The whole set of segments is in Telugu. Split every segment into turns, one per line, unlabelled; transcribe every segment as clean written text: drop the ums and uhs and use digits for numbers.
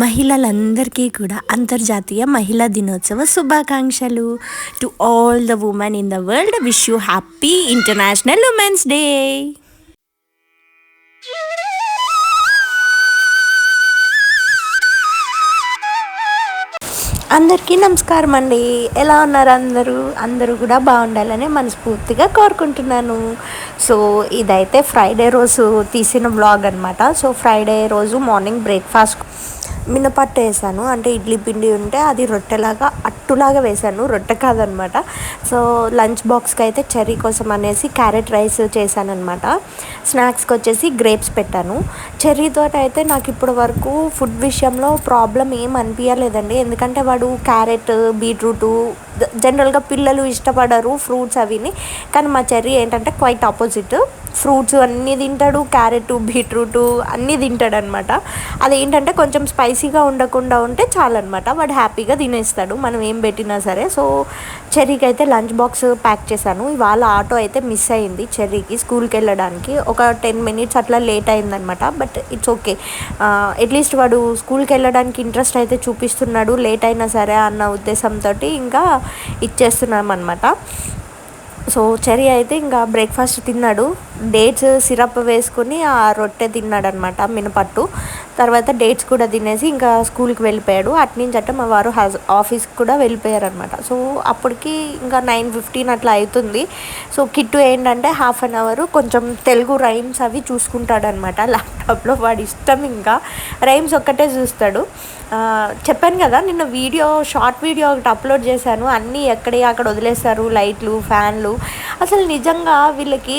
మహిళలందరికీ కూడా అంతర్జాతీయ మహిళా దినోత్సవ శుభాకాంక్షలు. To all the women in the world, wish you happy international women's day. అందరికీ నమస్కారం అండి. ఎలా ఉన్నారు అందరూ? అందరూ కూడా బాగుండాలని మనస్ఫూర్తిగా కోరుకుంటున్నాను. సో ఇదైతే ఫ్రైడే రోజు తీసిన వ్లాగ్ అనమాట. సో ఫ్రైడే రోజు మార్నింగ్ బ్రేక్ఫాస్ట్ మినపట్టు వేసాను. అంటే ఇడ్లీ పిండి ఉంటే అది రొట్టెలాగా అట్టులాగా వేసాను, రొట్టె కాదనమాట. సో లంచ్ బాక్స్కి అయితే చెర్రీ కోసం అనేసి క్యారెట్ రైస్ చేశాను అనమాట. స్నాక్స్కి వచ్చేసి గ్రేప్స్ పెట్టాను. చెర్రీతో అయితే నాకు ఇప్పటి వరకు ఫుడ్ విషయంలో ప్రాబ్లం ఏం అనిపించలేదండి. ఎందుకంటే వాడు క్యారెట్, బీట్రూటు జనరల్గా పిల్లలు ఇష్టపడరు ఫ్రూట్స్ అవిని. కానీ మా చెర్రీ ఏంటంటే క్వైట్ ఆపోజిట్. ఫ్రూట్స్ అన్నీ తింటాడు, క్యారెట్, బీట్రూటు అన్నీ తింటాడు అనమాట. అదేంటంటే కొంచెం స్పైసీగా ఉండకుండా ఉంటే చాలన్నమాట, వాడు హ్యాపీగా తినేస్తాడు మనం ఏం పెట్టినా సరే. సో చెర్రీకి అయితే లంచ్ బాక్స్ ప్యాక్ చేశాను. ఇవాళ ఆటో అయితే మిస్ అయింది చెర్రీకి స్కూల్కి వెళ్ళడానికి. ఒక 10 minutes అట్లా లేట్ అయిందనమాట. బట్ ఇట్స్ ఓకే, అట్లీస్ట్ వాడు స్కూల్కి వెళ్ళడానికి ఇంట్రెస్ట్ అయితే చూపిస్తున్నాడు లేట్ అయినా సరే అన్న ఉద్దేశంతో ఇంకా ఇచ్చేస్తున్నాం అనమాట. సో చెర్రీ అయితే ఇంకా బ్రేక్ఫాస్ట్ తిన్నాడు. డేట్స్ సిరప్ వేసుకుని ఆ రొట్టె తిన్నాడు అనమాట, మినపట్టు. తర్వాత డేట్స్ కూడా తినేసి ఇంకా స్కూల్కి వెళ్ళిపోయాడు. అట్నుంచి అట్ట మా వారు ఆఫీస్కి కూడా వెళ్ళిపోయారు అనమాట. సో అప్పటికి ఇంకా 9:15 అట్లా అవుతుంది. సో కిట్టు ఏంటంటే 1/2 hour కొంచెం తెలుగు రైమ్స్ అవి చూసుకుంటాడనమాట ల్యాప్టాప్లో. వాడి ఇష్టం, ఇంకా రైమ్స్ ఒక్కటే చూస్తాడు. చెప్పాను కదా నిన్న షార్ట్ వీడియో ఒకటి అప్లోడ్ చేశాను. అన్నీ ఎక్కడే అక్కడ వదిలేస్తారు, లైట్లు, ఫ్యాన్లు. అసలు నిజంగా వీళ్ళకి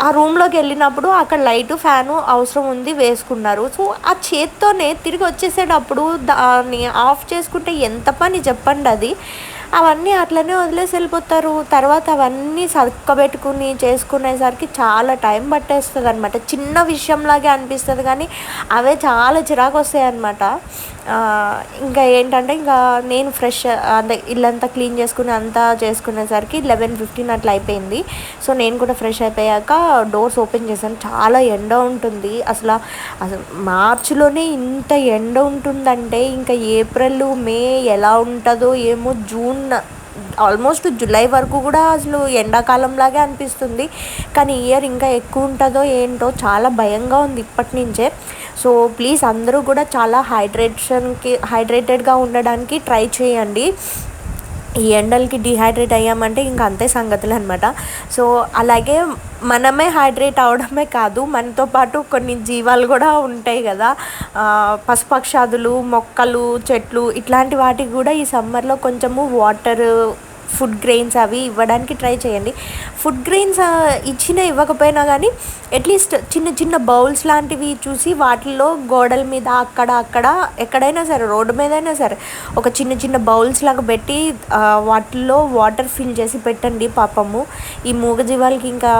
ఆ రూమ్లోకి వెళ్ళినప్పుడు అక్కడ లైటు, ఫ్యాను అవసరం ఉంది, వేసుకున్నారు. సో ఆ చేత్తోనే తిరిగి వచ్చేసేటప్పుడు దాన్ని ఆఫ్ చేసుకుంటే ఎంత పని చెప్పండి. అది అవన్నీ అట్లనే వదిలేసి వెళ్ళిపోతారు. తర్వాత అవన్నీ సర్దుకబెట్టుకుని చేసుకునేసరికి చాలా టైం పట్టేస్తుంది అనమాట. చిన్న విషయంలాగే అనిపిస్తుంది కానీ అవే చాలా చిరాకు వస్తాయి అన్నమాట. ఇంకా ఏంటంటే ఇంకా నేను ఫ్రెష్ అంటే ఇల్లంతా క్లీన్ చేసుకుని అంతా చేసుకునేసరికి 11:15 అట్లా అయిపోయింది. సో నేను కూడా ఫ్రెష్ అయిపోయాక డోర్స్ ఓపెన్ చేశాను. చాలా ఎండ ఉంటుంది. అసలు మార్చిలోనే ఇంత ఎండ ఉంటుందంటే ఇంకా ఏప్రిల్, మే ఎలా ఉంటుందో ఏమో. జూన్ ఆల్మోస్ట్ జూలై వరకు కూడా అసలు ఎండాకాలంలాగే అనిపిస్తుంది. కానీ ఇయర్ ఇంకా ఎక్కువ ఉంటుందో ఏంటో, చాలా భయంగా ఉంది ఇప్పటి నుంచే. సో ప్లీజ్ అందరూ కూడా చాలా హైడ్రేటెడ్గా ఉండడానికి ట్రై చేయండి. ఈ ఎండలకి డిహైడ్రేట్ అయ్యామంటే ఇంకా అంతే సంగతులు అనమాట. సో అలాగే మనమే హైడ్రేట్ అవడమే కాదు, మనతో పాటు కొన్ని జీవాలు కూడా ఉంటాయి కదా, పశుపక్షాదులు, మొక్కలు, చెట్లు, ఇట్లాంటి వాటికి కూడా ఈ సమ్మర్లో కొంచెము వాటర్, ఫుడ్ గ్రెయిన్స్ అవి ఇవ్వడానికి ట్రై చేయండి. ఫుడ్ గ్రెయిన్స్ ఇవ్వకపోయినా కానీ అట్లీస్ట్ చిన్న చిన్న బౌల్స్ లాంటివి చూసి వాటిల్లో గోడల మీద అక్కడ ఎక్కడైనా సరే, రోడ్డు మీద అయినా సరే ఒక చిన్న చిన్న బౌల్స్ లాగా పెట్టి వాటిల్లో వాటర్ ఫిల్ చేసి పెట్టండి. పాపము ఈ మూగజీవాలకి ఇంకా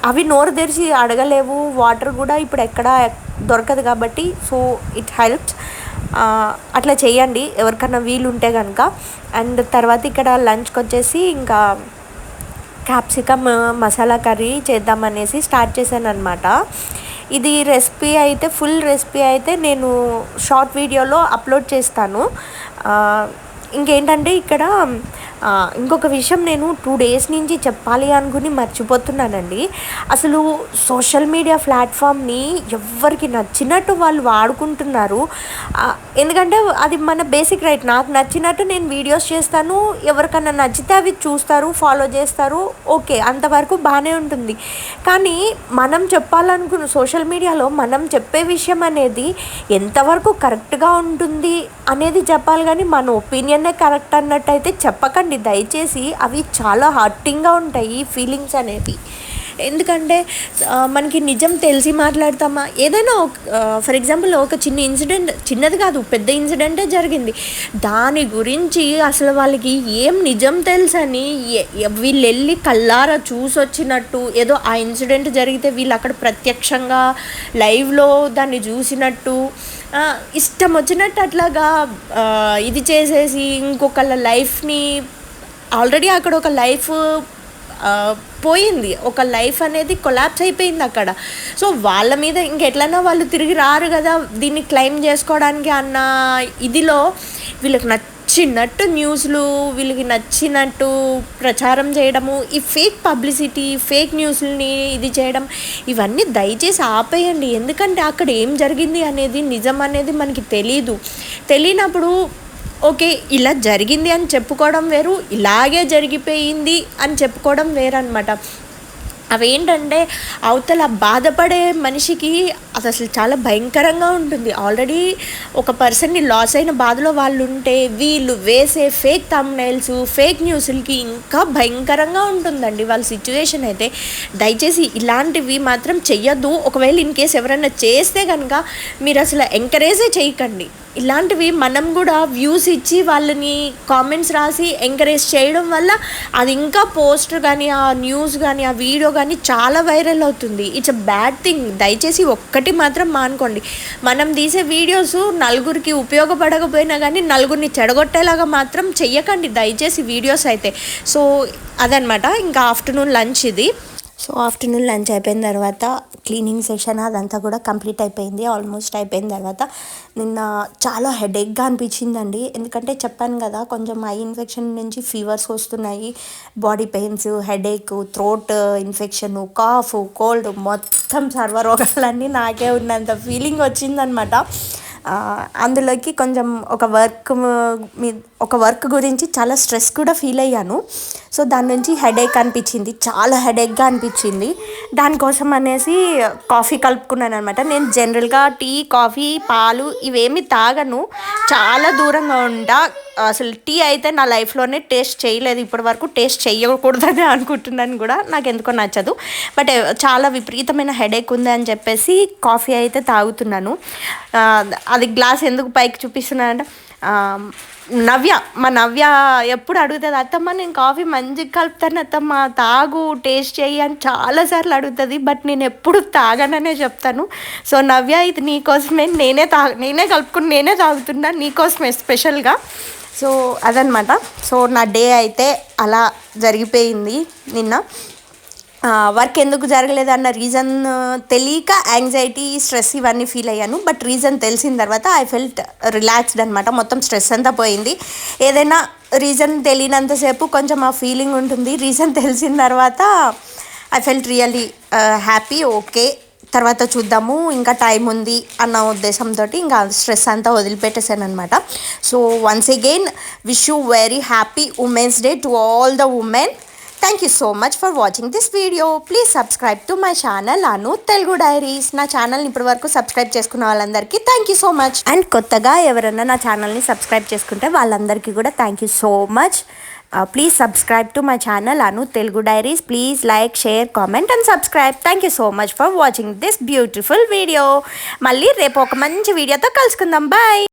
అవి నోరు తెరిచి అడగలేవు, వాటర్ కూడా ఇప్పుడు ఎక్కడ దొరకదు కాబట్టి. So it helps. అట్లా చేయండి ఎవరికన్నా వీలు ఉంటే కనుక. అండ్ తర్వాత ఇక్కడ లంచ్కి వచ్చేసి ఇంకా క్యాప్సికమ్ మసాలా కర్రీ చేద్దామనేసి స్టార్ట్ చేశాను అనమాట. ఇది రెసిపీ అయితే, ఫుల్ రెసిపీ అయితే నేను షార్ట్ వీడియోలో అప్లోడ్ చేస్తాను. ఇంకేంటంటే ఇక్కడ ఇంకొక విషయం నేను 2 days నుంచి చెప్పాలి అనుకుని మర్చిపోతున్నానండి. అసలు సోషల్ మీడియా ప్లాట్ఫామ్ని ఎవరికి నచ్చినట్టు వాళ్ళు వాడుకుంటున్నారు. ఎందుకంటే అది మన బేసిక్ రైట్. నాకు నచ్చినట్టు నేను వీడియోస్ చేస్తాను, ఎవరికన్నా నచ్చితే అవి చూస్తారు, ఫాలో చేస్తారు, ఓకే, అంతవరకు బాగానే ఉంటుంది. కానీ మనం చెప్పాలనుకున్న సోషల్ మీడియాలో మనం చెప్పే విషయం అనేది ఎంతవరకు కరెక్ట్గా ఉంటుంది అనేది చెప్పాలి. కానీ మన ఒపీనియన్నే కరెక్ట్ అన్నట్టయితే చెప్పకండి దయచేసి. అవి చాలా హర్టింగ్గా ఉంటాయి ఫీలింగ్స్ అనేవి. ఎందుకంటే మనకి నిజం తెలిసి మాట్లాడతామా, ఏదైనా ఫర్ ఎగ్జాంపుల్ ఒక చిన్న ఇన్సిడెంట్, చిన్నది కాదు పెద్ద ఇన్సిడెంటే జరిగింది, దాని గురించి అసలు వాళ్ళకి ఏం నిజం తెలుసని వీళ్ళు వెళ్ళి కళ్ళారా చూసొచ్చినట్టు, ఏదో ఆ ఇన్సిడెంట్ జరిగితే వీళ్ళు అక్కడ ప్రత్యక్షంగా లైవ్లో దాన్ని చూసినట్టు ఇష్టం వచ్చినట్టు అట్లాగా ఇది చేసేసి ఇంకొకళ్ళ లైఫ్ని, ఆల్రెడీ అక్కడ ఒక లైఫ్ పోయింది, ఒక లైఫ్ అనేది కొలాప్స్ అయిపోయింది అక్కడ. సో వాళ్ళ మీద ఇంకెట్లన్నా వాళ్ళు తిరిగి రారు కదా దీన్ని క్లెయిమ్ చేసుకోవడానికి అన్న ఇదిలో వీళ్ళకి నచ్చినట్టు న్యూస్లు, వీళ్ళకి నచ్చినట్టు ప్రచారం చేయడము, ఈ ఫేక్ పబ్లిసిటీ, ఫేక్ న్యూస్ని ఇది చేయడం, ఇవన్నీ దయచేసి ఆపేయండి. ఎందుకంటే అక్కడ ఏం జరిగింది అనేది, నిజం అనేది మనకి తెలియనప్పుడు ఓకే ఇలా జరిగింది అని చెప్పుకోవడం వేరు, ఇలాగే జరిగిపోయింది అని చెప్పుకోవడం వేరు అనమాట. అవేంటంటే అవతల బాధపడే మనిషికి అది అసలు చాలా భయంకరంగా ఉంటుంది. ఆల్రెడీ ఒక పర్సన్ని లాస్ అయిన బాధలో వాళ్ళు ఉంటే వీళ్ళు వేసే ఫేక్ థంబ్నెయిల్స్, ఫేక్ న్యూస్లకి ఇంకా భయంకరంగా ఉంటుందండి వాళ్ళ సిచ్యువేషన్ అయితే. దయచేసి ఇలాంటివి మాత్రం చెయ్యొద్దు. ఒకవేళ ఇన్ కేస్ ఎవరైనా చేస్తే కనుక మీరు అసలు ఎంకరేజే చేయకండి. ఇలాంటివి మనం కూడా వ్యూస్ ఇచ్చి వాళ్ళని కామెంట్స్ రాసి ఎంకరేజ్ చేయడం వల్ల అది ఇంకా పోస్ట్ కానీ, ఆ న్యూస్ కానీ, ఆ వీడియో కానీ చాలా వైరల్ అవుతుంది. It's a bad thing. దయచేసి ఒక్కటి మాత్రం మానుకోండి. మనం తీసే వీడియోస్ నలుగురికి ఉపయోగపడకపోయినా కానీ నలుగురిని చెడగొట్టేలాగా మాత్రం చెయ్యకండి దయచేసి వీడియోస్ అయితే. సో అదనమాట. ఇంకా ఆఫ్టర్నూన్ లంచ్ ఇది. సో ఆఫ్టర్నూన్ లంచ్ అయిపోయిన తర్వాత క్లీనింగ్ సెషన్ అదంతా కూడా కంప్లీట్ అయిపోయింది. ఆల్మోస్ట్ అయిపోయిన తర్వాత నిన్న చాలా హెడేక్గా అనిపించిందండి. ఎందుకంటే చెప్పాను కదా కొంచెం ఐ ఇన్ఫెక్షన్ నుంచి ఫీవర్స్ వస్తున్నాయి, body pains, headache, throat infection, cough, cold, మొత్తం సర్వరోగాలన్నీ నాకే ఉన్నంత ఫీలింగ్ వచ్చిందనమాట. అందులోకి కొంచెం ఒక వర్క్ గురించి చాలా స్ట్రెస్ కూడా ఫీల్ అయ్యాను. సో దాని నుంచి హెడేక్ అనిపించింది, చాలా హెడేక్గా అనిపించింది. దానికోసం అనేసి కాఫీ కలుపుకున్నాను అనమాట. నేను జనరల్గా టీ, కాఫీ, పాలు ఇవేమి తాగను, చాలా దూరంగా ఉంటా. అసలు టీ అయితే నా లైఫ్లోనే టేస్ట్ చేయలేదు ఇప్పటి వరకు, టేస్ట్ చేయకూడదని అనుకుంటున్నాను కూడా, నాకు ఎందుకో నచ్చదు. బట్ చాలా విపరీతమైన హెడేక్ ఉంది అని చెప్పేసి కాఫీ అయితే తాగుతున్నాను. అది గ్లాస్ ఎందుకు పైకి చూపిస్తున్నానంటే మా నవ్య ఎప్పుడు అడుగుతుంది, అత్తమ్మ నేను కాఫీ మంచిగా కలుపుతాను అత్తమ్మ తాగు, టేస్ట్ చేయి అని చాలాసార్లు అడుగుతుంది. బట్ నేను ఎప్పుడు తాగననే చెప్తాను. సో నవ్య ఇది నీకోసమే, నేనే కలుపుకుని నేనే తాగుతున్నా నీకోసమే స్పెషల్గా. సో అదనమాట. సో నా డే అయితే అలా జరిగిపోయింది నిన్న. వర్క్ ఎందుకు జరగలేదు అన్న రీజన్ తెలియక యాంగ్జైటీ, స్ట్రెస్ ఇవన్నీ ఫీల్ అయ్యాను. బట్ రీజన్ తెలిసిన తర్వాత ఐ ఫెల్ట్ రిలాక్స్డ్ అనమాట. మొత్తం స్ట్రెస్ అంతా పోయింది. ఏదైనా రీజన్ తెలియనంతసేపు కొంచెం ఆ ఫీలింగ్ ఉంటుంది. రీజన్ తెలిసిన తర్వాత I felt really happy. Okay తర్వాత చూద్దాము, ఇంకా టైం ఉంది అన్న ఉద్దేశంతో ఇంకా స్ట్రెస్ అంతా వదిలిపెట్టేసాను అనమాట. So once again wish you very happy women's day to all the women. Thank you so much for watching this video. Please subscribe to my channel Anu Telugu Diaries. నా ఛానల్ని ఇప్పటి వరకు సబ్స్క్రైబ్ చేసుకున్న వాళ్ళందరికీ thank you so much. And కొత్తగా ఎవరైనా నా ఛానల్ని సబ్స్క్రైబ్ చేసుకుంటే వాళ్ళందరికీ కూడా thank you so much. Please subscribe to my channel Anu Telugu Diaries. Please like, share, comment and subscribe. Thank you so much for watching this beautiful video. మళ్ళీ రేపు ఒక మంచి వీడియోతో కలుసుకుందాం. బాయ్.